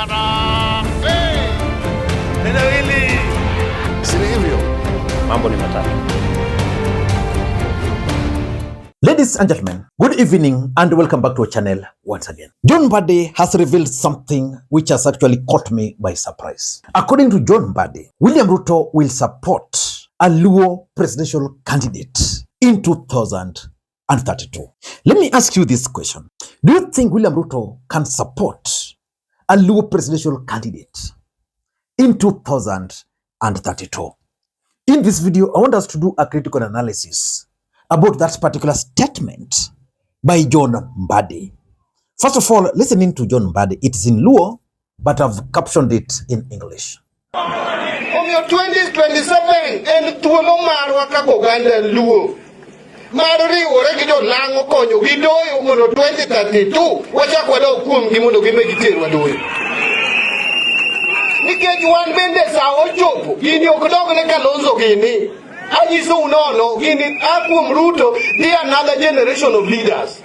Mambo ni matatu. Ladies and gentlemen, good evening and welcome back to our channel once again. John Mbadi has revealed something which has actually caught me by surprise. According to John Mbadi, William Ruto will support a LUO presidential candidate in 2032. Let me ask you this question. Do you think William Ruto can support a LUO presidential candidate in 2032? In this video, I want us to do a critical analysis about that particular statement by John Mbadi. First of all, listening to John Mbadi, it is in LUO, but I've captioned it in English. From your 2027 and tuolo marwa kakoganda LUO. Marori oregido lango konyo gidoyo mono 2032 wachakwado kuom gimondo gimegiterwa doyo. Nikech wan bende sa ochopo gini okdogne Kalonzo gini anyiso unono gini akuom Ruto di another generation of leaders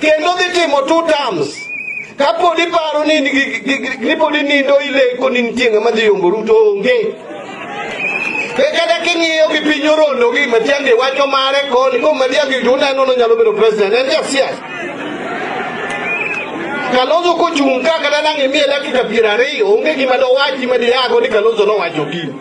kendo dhi timo 2 terms kapo di paro ni nipo di nindo ileko ni ntienge madhi yombo Ruto onge kada king'iyo gi piny orono gi Matiang'i wacho mare koni ko Matiang'i to uneno no nyalo bedo president en jasiasa Kalonzo kochung' ka kata nang' imiye dakika 20 onge gima dowachi madiyago ni Kalonzo nowacho gini.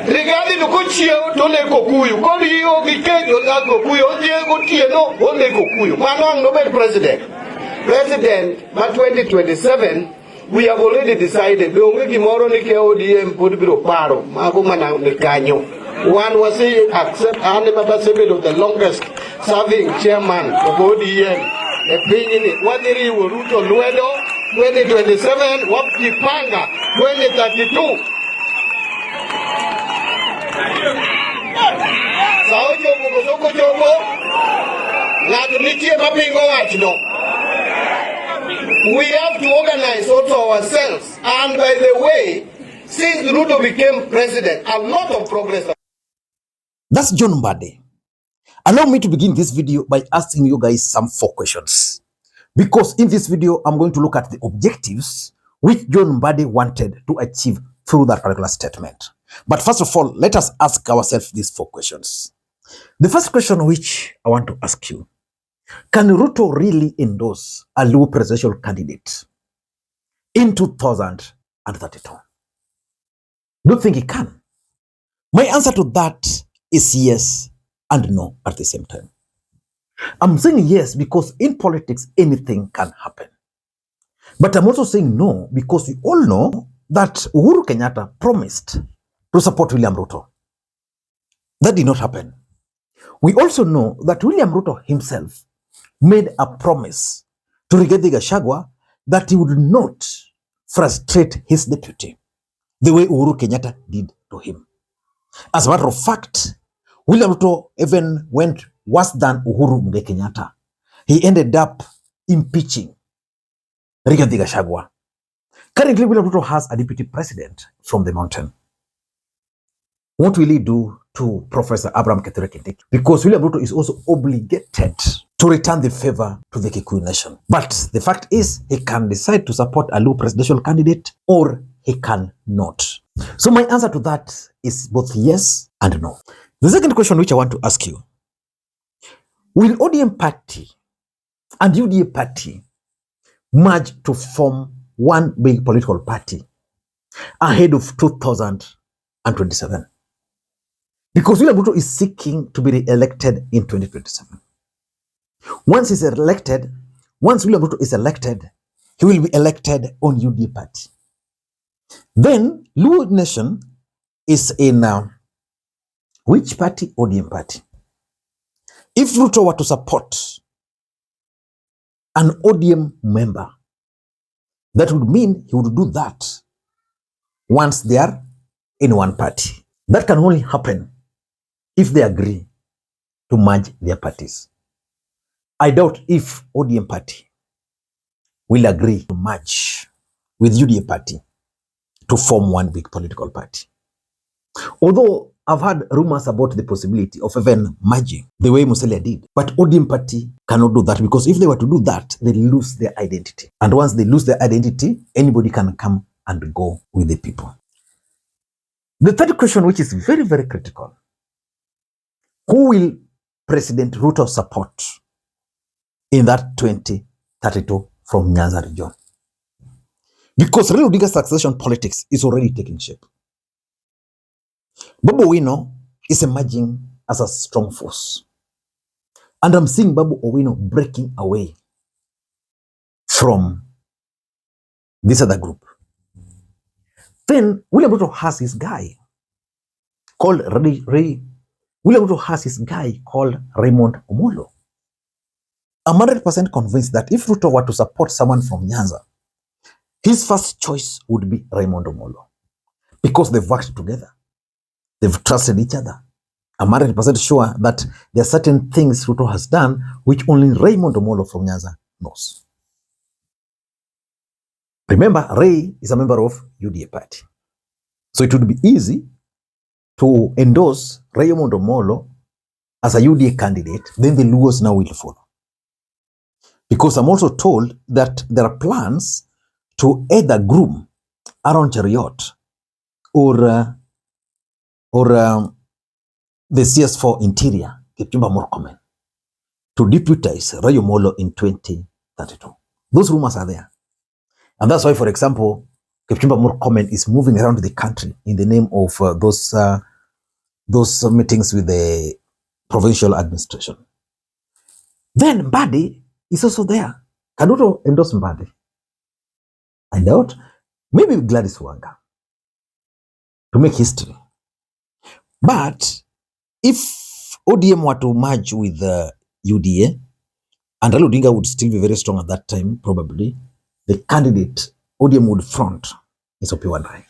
Rigathi to kochiewo to leko kuyu koriyo gi kejo lako kuyu ojego tieno oleko kuyu mano ang' nobed president by 2027 we have already decided onge gimoro ni ke ODM pod biro paro mago mana ni kanyo. One was accept Anima the longest serving chairman of ODM. The opinion Wadiri Ruto Luedo 2027 Wapipanga 2032. Saujo Mugosoko Jogo Nadunitie Mapingo Wachno. We have to organize also ourselves, and by the way, since Ruto became president, a lot of progress. That's John Mbadi. Allow me to begin this video by asking you guys some 4 questions. Because in this video, I'm going to look at the objectives which John Mbadi wanted to achieve through that particular statement. But first of all, let us ask ourselves these 4 questions. The first question which I want to ask you, can Ruto really endorse a LUO presidential candidate in 2032? Do you think he can? My answer to that is yes and no at the same time. I'm saying yes because in politics, anything can happen. But I'm also saying no because we all know that Uhuru Kenyatta promised to support William Ruto. That did not happen. We also know that William Ruto himself made a promise to Rigathi Gachagua that he would not frustrate his deputy the way Uhuru Kenyatta did to him. As a matter of fact, William Ruto even went worse than Uhuru Kenyatta. He ended up impeaching Rigathi Gachagua. Currently, William Ruto has a deputy president from the mountain. What will he do to Professor Abraham Kithure Kindiki? Because William Ruto is also obligated to return the favor to the Kikuyu nation. But the fact is, he can decide to support a LUO presidential candidate or he cannot. So my answer to that is both yes and no. The second question which I want to ask you, will ODM party and UDA party merge to form one big political party ahead of 2027? Because William Ruto is seeking to be re-elected in 2027. Once William Ruto is elected, he will be elected on UDA party. Then LUO Nation is in which party? ODM party. If Ruto were to support an ODM member, that would mean he would do that once they are in one party. That can only happen if they agree to merge their parties. I doubt if ODM party will agree to merge with UDA party to form one big political party. Although I've heard rumors about the possibility of even merging the way Musalia did. But ODM party cannot do that, because if they were to do that, they lose their identity. And once they lose their identity, anybody can come and go with the people. The third question, which is very, very critical: who will President Ruto support in that 2032 from Nyanza region? Because Raila Odinga's succession politics is already taking shape. Babu Owino is emerging as a strong force. And I'm seeing Babu Owino breaking away from this other group. Then William Ruto has his guy called William Ruto has his guy called Raymond Omolo. I'm 100% convinced that if Ruto were to support someone from Nyanza, his first choice would be Raymond Omolo, because they've worked together. They've trusted each other. I'm 100% sure that there are certain things Ruto has done which only Raymond Omolo from Nyanza knows. Remember, Ray is a member of UDA party. So it would be easy to endorse Raymond Omolo as a UDA candidate, then the LUOs now will follow. Because I'm also told that there are plans to either groom Aaron Cheriot or the CS4 Interior, Kipchumba Murkomen, to deputize Rayo Molo in 2032. Those rumors are there. And that's why, for example, Kipchumba Murkomen is moving around the country in the name of those meetings with the provincial administration. Then Mbadi is also there. Can Ruto endorse Mbadi? I doubt. Maybe Gladys Wanga to make history. But if ODM were to merge with UDA, and Raila Odinga would still be very strong at that time, probably, the candidate ODM would front is Opiyo Wandayi.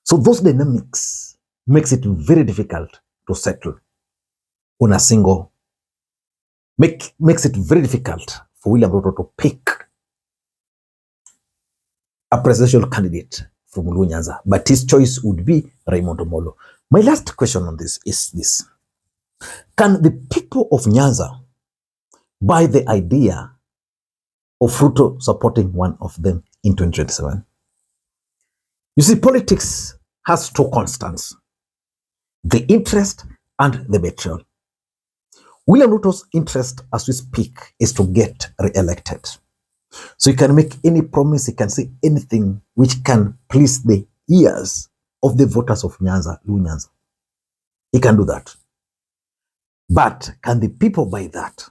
So those dynamics makes it very difficult to settle on a single, makes it very difficult for William Ruto to pick a presidential candidate from LUO Nyanza, but his choice would be Raymond Omolo. My last question on this is this: can the people of Nyanza buy the idea of Ruto supporting one of them in 2027? You see, politics has two constants: the interest and the betrayal. William Ruto's interest as we speak is to get re-elected. So he can make any promise, he can say anything which can please the ears of the voters of Nyanza, LUO Nyanza. He can do that. But can the people buy that?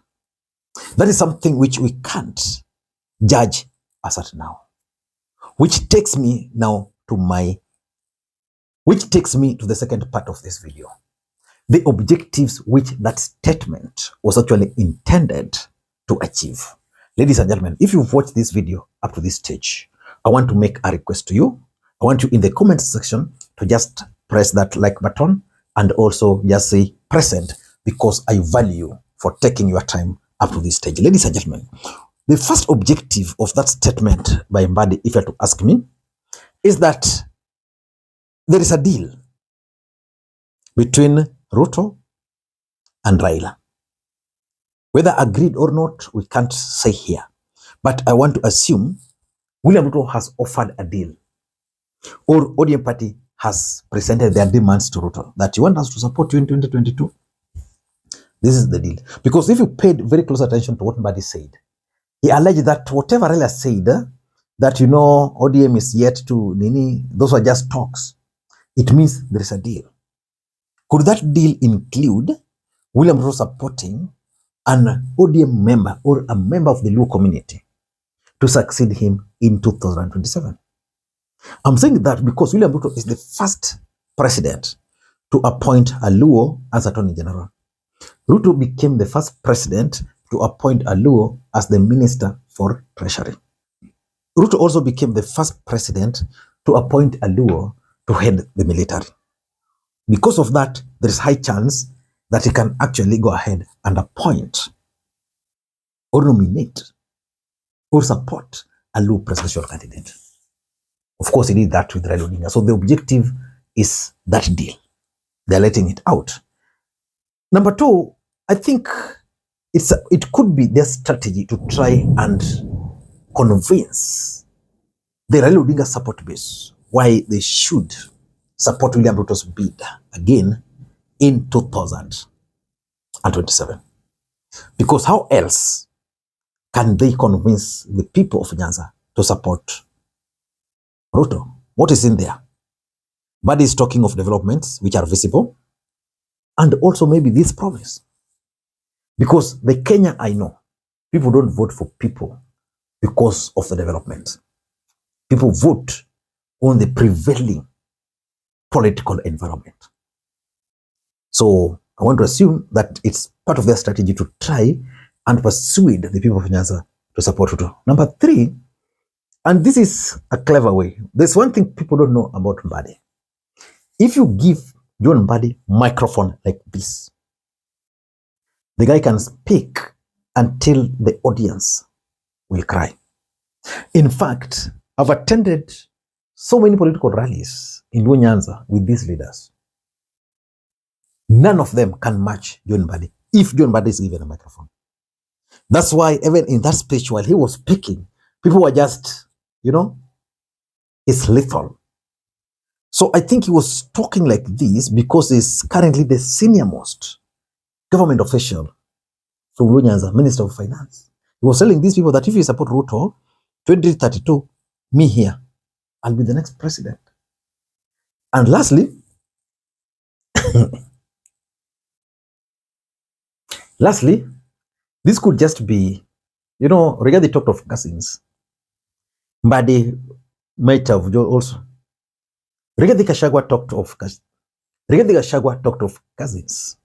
That is something which we can't judge as at now. Which takes me to the second part of this video. The objectives which that statement was actually intended to achieve. Ladies and gentlemen, if you've watched this video up to this stage, I want to make a request to you. I want you in the comment section to just press that like button and also just say present, because I value for taking your time up to this stage. Ladies and gentlemen, the first objective of that statement by Mbadi, if you have to ask me, is that there is a deal between Ruto and Raila. Whether agreed or not, we can't say here. But I want to assume William Ruto has offered a deal, or ODM party has presented their demands to Ruto that you want us to support you in 2022. This is the deal. Because if you paid very close attention to what Mbadi said, he alleged that whatever Raila said, that ODM is yet to nini, those were just talks. It means there is a deal. Could that deal include William Ruto supporting an ODM member or a member of the LUO community to succeed him in 2027? I'm saying that because William Ruto is the first president to appoint a LUO as Attorney General. Ruto became the first president to appoint a LUO as the Minister for Treasury. Ruto also became the first president to appoint a LUO to head the military. Because of that, there is high chance that he can actually go ahead and appoint or nominate or support a LUO presidential candidate. Of course, he did that with Raila Odinga. So the objective is that deal. They're letting it out. Number two, I think it could be their strategy to try and convince the Raila Odinga support base why they should support William Ruto's bid again in 2027. Because how else can they convince the people of Nyanza to support Ruto? What is in there? Mbadi is talking of developments which are visible, and also maybe this promise. Because the Kenya I know, people don't vote for people because of the development. People vote on the prevailing political environment. So I want to assume that it's part of their strategy to try and persuade the people of Nyanza to support Ruto. Number three, and this is a clever way. There's one thing people don't know about Mbadi. If you give John Mbadi microphone like this, the guy can speak until the audience will cry. In fact, I've attended so many political rallies in Nyanza with these leaders. None of them can match John Mbadi if John Mbadi is given a microphone. That's why even in that speech while he was speaking, people were just, it's lethal. So I think he was talking like this because he's currently the senior most government official from Nyanza, Minister of Finance. He was telling these people that if you support Ruto, 2032, me here, I'll be the next president. And lastly, this could just be, regarding the talk of cousins, Mbadi might have also. Rigathi Gachagua talked of cousins.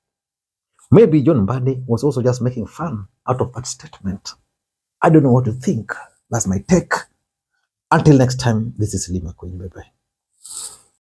Maybe John Mbadi was also just making fun out of that statement. I don't know what to think. That's my take. Until next time, this is Makwiny. Bye-bye.